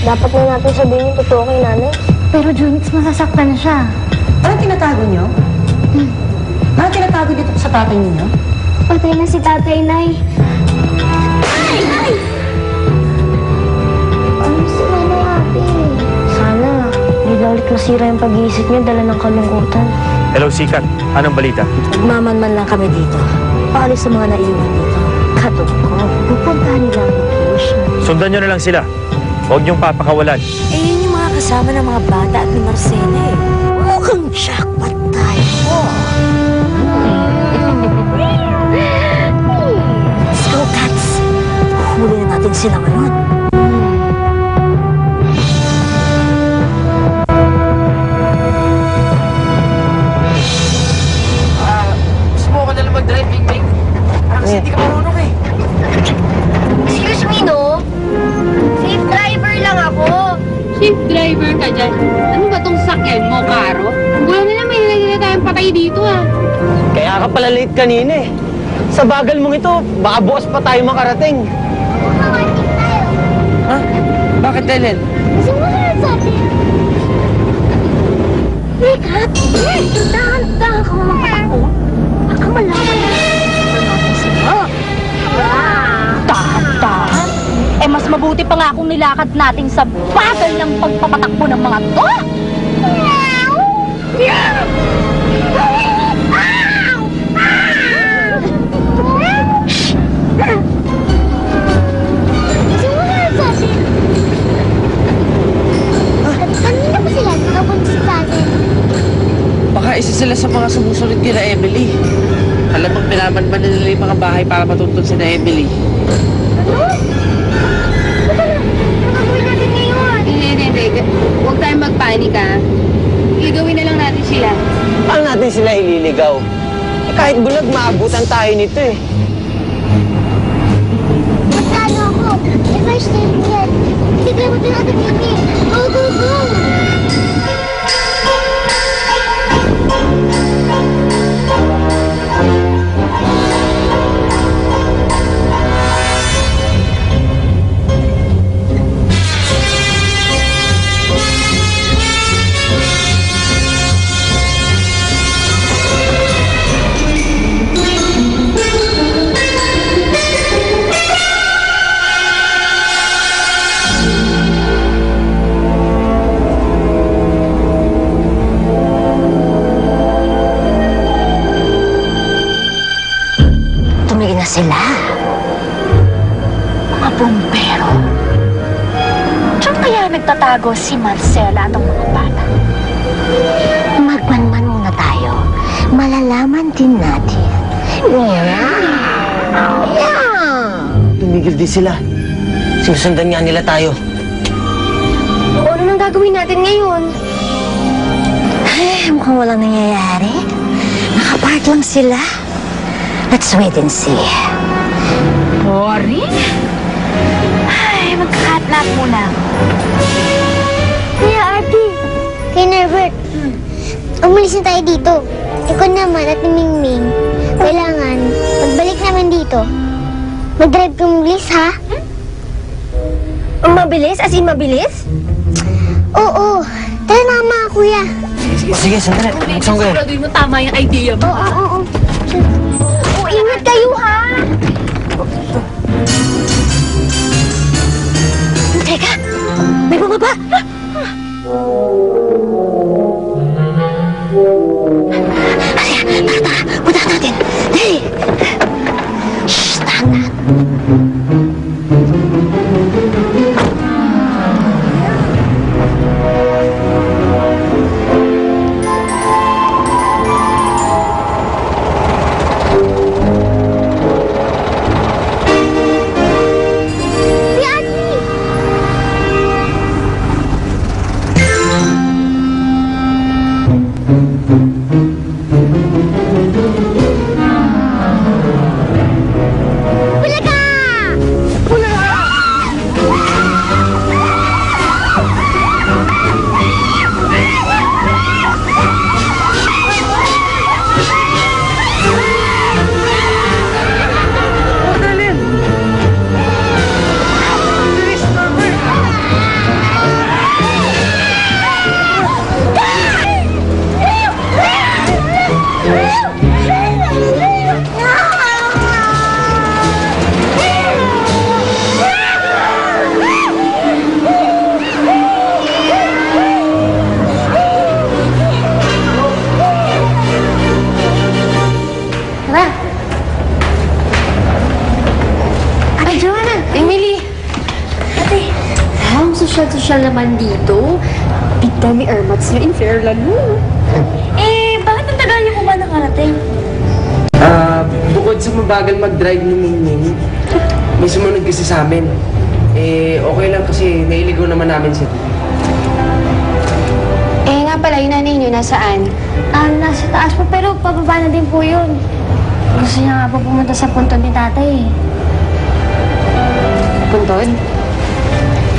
Dapat na natin sabihin yung totoo kay nanay. Pero Junix, masasaktan na siya. Anong tinatago niyo? Anong tinatago dito sa tatay ninyo? Patay na si tatay, Nay. Ay! Ay! Ano si Nanay Ate? Sana, hindi na ulit masira yung pag-iisip niya dala ng kalungkutan. Hello, Sikat. Anong balita? Magmamanman lang kami dito. Paalis sa mga naiwan dito. Katog ko, pupuntahan nila ang location. Sundan nyo na lang sila. Huwag niyong papakawalan. Eh, yun yung mga kasama ng mga bata at ni Marcela eh. Mukhang jackpot tayo. Let's go, Cats. Huli na natin sila ngayon. Subukan na lang mag-drive, Bing. Kasi hindi ka marunong eh. Excuse me, no? Safe driver lang ako. Safe driver ka dyan. Ano ba tong sakyan mo, Karo? Gulo na lang, may nilagay na tayong patay dito ah. Kaya ka pala late kanina eh. Sa bagal mong ito, baka bukas pa tayo makarating. Mamating tayo. Ha? Bakit, Ellen? Kasi masunod sa atin. Teka, dahan-dahan kang mapatakbo. Baka malaman na natin sila. Dahan-dahan? Eh, mas mabuti pa nga kung nilakad natin sa bagal ng pagpapatakbo ng mga to. Sumunod sa atin. Kanina pa sila nakapunta sa atin. Baka isa sila sa mga sumusunod kila Emily. Alam mong pinamanman na nila yung mga bahay para matuntun si na Emily. Ano? Nakagawin natin ngayon. Hindi. Huwag tayong magpanik ah. Igawin na lang natin sila. Paano natin sila ililigaw? Eh, kahit bulag, maabutan tayo nito eh. Magkano ako? Eh, first time yan. Tignan mo din natin kami. Go, go, go! Tumigil na sila. Mga bumbero. Diyan kaya nagtatago si Marcela at ang mga bata? Magmanman muna tayo. Malalaman din natin. Tumigil din sila. Sinusundan nga nila tayo. Ano nang gagawin natin ngayon? Ay, mukhang walang nangyayari. Nakapark lang sila. Let's wait and see. Boring? Ay, magkakatlap muna. Kuya Artie, kay Norbert, umalis na tayo dito. Ikaw naman at ni Mingming, kailangan pagbalik namin dito. Mag-drive ka mabilis, ha? Mabilis? As in mabilis? Oo. Tara na, mga kuya. Sige, sandali. Buksan ko yun. Siguraduhin mo tama yung idea mo. Oo. Ingat kayo, ha? Teka! May bumaba! Halika! Tara! Punta natin! Dali! Shhh! Tahan! Kuya Artie! sosyal-sosyal naman dito. Big time airmats nyo in Fairland mo. Bakit ang tagal niyo po ba nakarating? Bukod sa mabagal mag-drive ni Mingming, may sumunod kasi sa amin. Okay lang kasi nailigaw naman namin siya. Nga pala, yung nanay nyo, nasaan? Nasa taas po, pero pababa na din po yun. Gusto niya nga po pumunta sa puntod ni tatay. Puntod?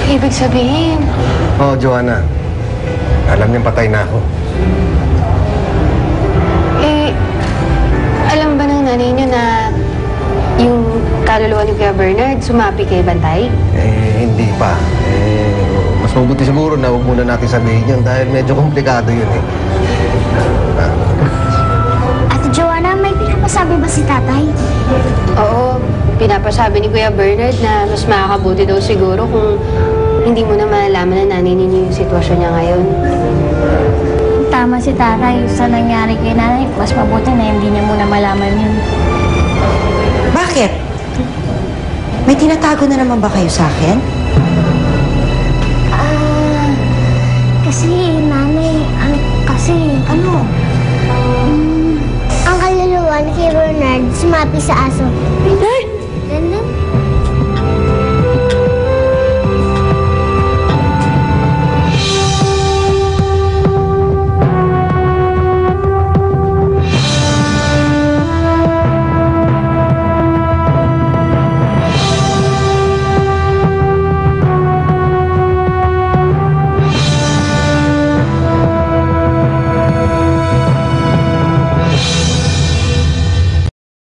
Ibig sabihin, Oo, Joanna. Alam niyang patay na ako. alam ba ng nanay nyo na yung kaluluwa ni Kuya Bernard sumapi kay Bantay? Hindi pa. Mas mabuti siguro na huwag muna natin sabihin yun dahil medyo komplikado yun eh. Ate Joanna, may pinapasabi ba si tatay? Oo, pinapasabi ni Kuya Bernard na mas makakabuti daw siguro kung hindi mo na malalaman na nanay ninyo yung sitwasyon niya ngayon. Tama si tatay. Sa nangyari kay nanay, mas mabuti na hindi niya muna malaman yun. Bakit? May tinatago na naman ba kayo sa akin? Kasi nanay, ano? Ang kaluluwa ni Kuya Bernard sumapi sa aso. Ay,